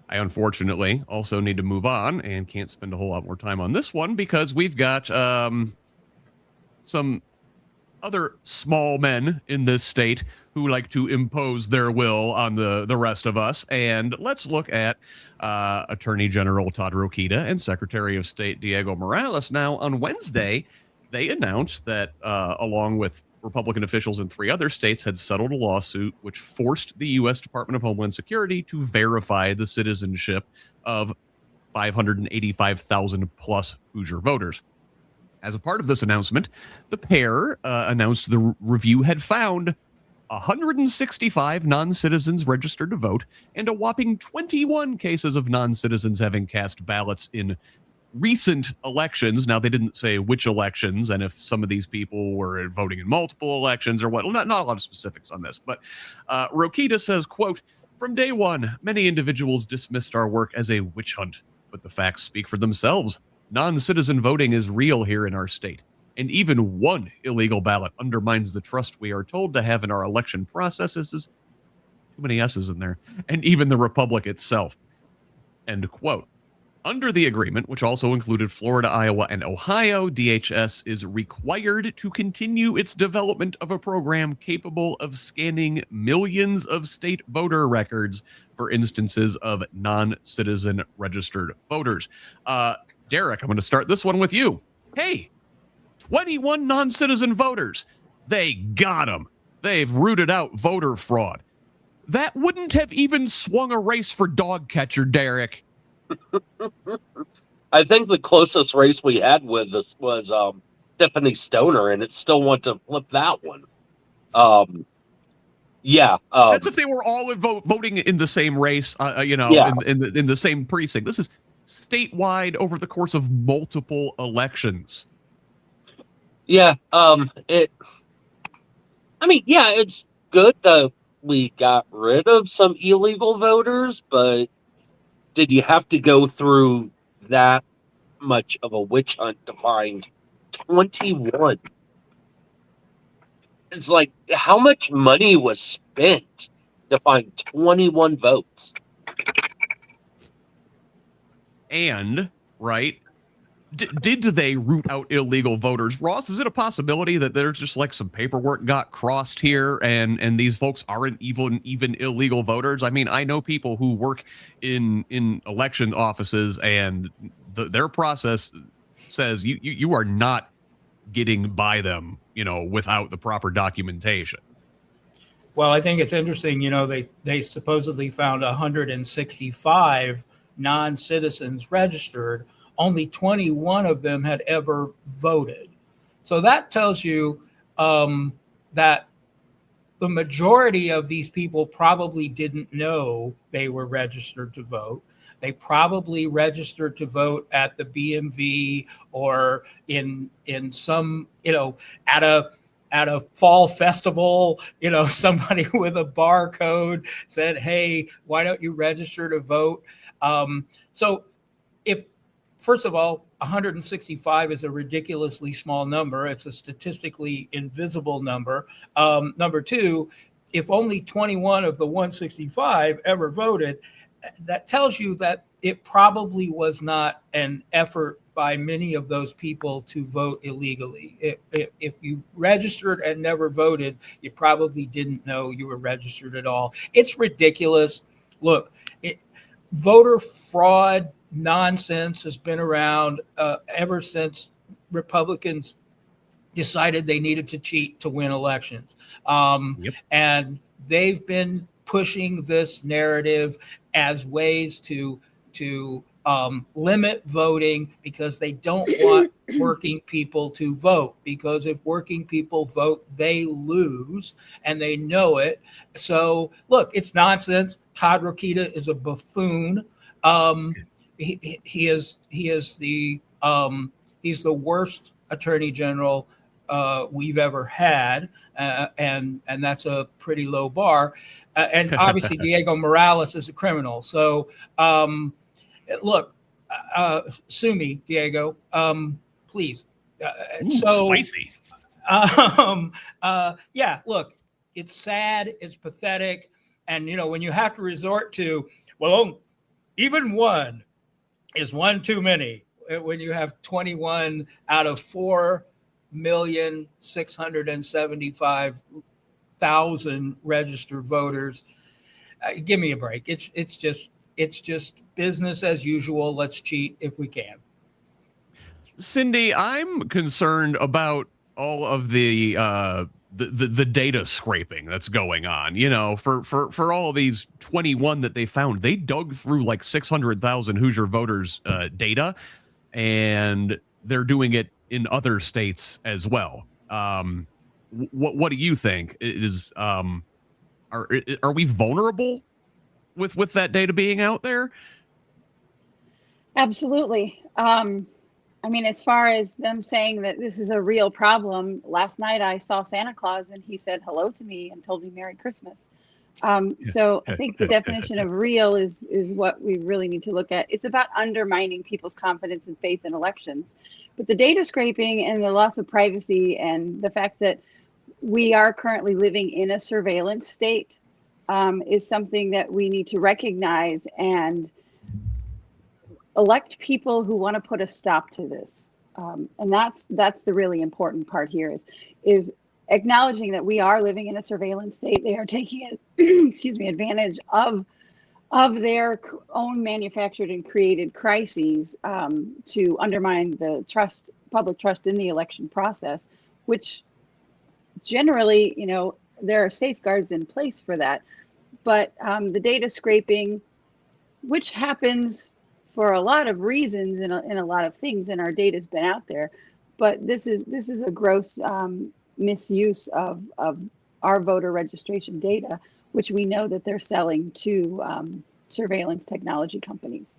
I unfortunately also need to move on and can't spend a whole lot more time on this one because we've got some other small men in this state who like to impose their will on the rest of us. And let's look at Attorney General Todd Rokita and Secretary of State Diego Morales. Now, on Wednesday, they announced that, along with Republican officials in 3 other states, had settled a lawsuit which forced the U.S. Department of Homeland Security to verify the citizenship of 585,000 plus Hoosier voters. As a part of this announcement, the pair announced the review had found 165 non-citizens registered to vote and a whopping 21 cases of non-citizens having cast ballots in recent elections. Now, they didn't say which elections and if some of these people were voting in multiple elections or what. Not a lot of specifics on this, but Rokita says, quote, "From day one, many individuals dismissed our work as a witch hunt, but the facts speak for themselves. Non-citizen voting is real here in our state, and even one illegal ballot undermines the trust we are told to have in our election processes." Too many S's in there. "And even the republic itself." End quote. Under the agreement, which also included Florida, Iowa, and Ohio, DHS is required to continue its development of a program capable of scanning millions of state voter records for instances of non-citizen registered voters. Derek, I'm going to start this one with you. Hey, 21 non-citizen voters. They got them. They've rooted out voter fraud. That wouldn't have even swung a race for dog catcher, Derek. I think the closest race we had with this was Tiffany Stoner, and it still want to flip that one. Yeah. That's if they were all voting in the same race, Yeah. in the same precinct. This is statewide over the course of multiple elections. Yeah. It's good that we got rid of some illegal voters, but did you have to go through that much of a witch hunt to find 21? It's like, how much money was spent to find 21 votes? And, right, did they root out illegal voters? Ross, is it a possibility that there's just like some paperwork got crossed here and these folks aren't even illegal voters? I mean, I know people who work in election offices and their process says you are not getting by them, without the proper documentation. Well, I think it's interesting, they supposedly found 165 non-citizens registered. Only 21 of them had ever voted. So that tells you that the majority of these people probably didn't know they were registered to vote. They probably registered to vote at the BMV or in some, at a fall festival, somebody with a barcode said, "Hey, why don't you register to vote?" So if, first of all, 165 is a ridiculously small number. It's a statistically invisible number. Number two, if only 21 of the 165 ever voted, that tells you that it probably was not an effort by many of those people to vote illegally. If you registered and never voted, you probably didn't know you were registered at all. It's ridiculous. Look, voter fraud nonsense has been around ever since Republicans decided they needed to cheat to win elections. And they've been pushing this narrative as ways to limit voting because they don't want working people to vote, because if working people vote, they lose and they know it. So look, it's nonsense. Todd Rokita is a buffoon. He's the worst attorney general we've ever had, and that's a pretty low bar. And obviously, Diego Morales is a criminal. So, look, sue me, Diego, please. Spicy. Yeah, look, it's sad, it's pathetic, and when you have to resort to, well, even one is one too many. When you have 21 out of 4,675,000 registered voters, give me a break. It's just business as usual. Let's cheat if we can. Cindy, I'm concerned about all of the data scraping that's going on. You know, for all these 21 that they found, they dug through like 600,000 Hoosier voters data, and they're doing it in other states as well. What do you think? Are we vulnerable with that data being out there? Absolutely. I mean, as far as them saying that this is a real problem, last night I saw Santa Claus and he said hello to me and told me Merry Christmas. So I think the definition of real is what we really need to look at. It's about undermining people's confidence and faith in elections. But the data scraping and the loss of privacy and the fact that we are currently living in a surveillance state is something that we need to recognize and elect people who want to put a stop to this. And that's the really important part here is acknowledging that we are living in a surveillance state. They are taking advantage of their own manufactured and created crises to undermine the public trust in the election process, which generally, there are safeguards in place for that. But the data scraping, which happens for a lot of reasons in a lot of things, and our data's been out there, but this is a gross misuse of our voter registration data, which we know that they're selling to surveillance technology companies.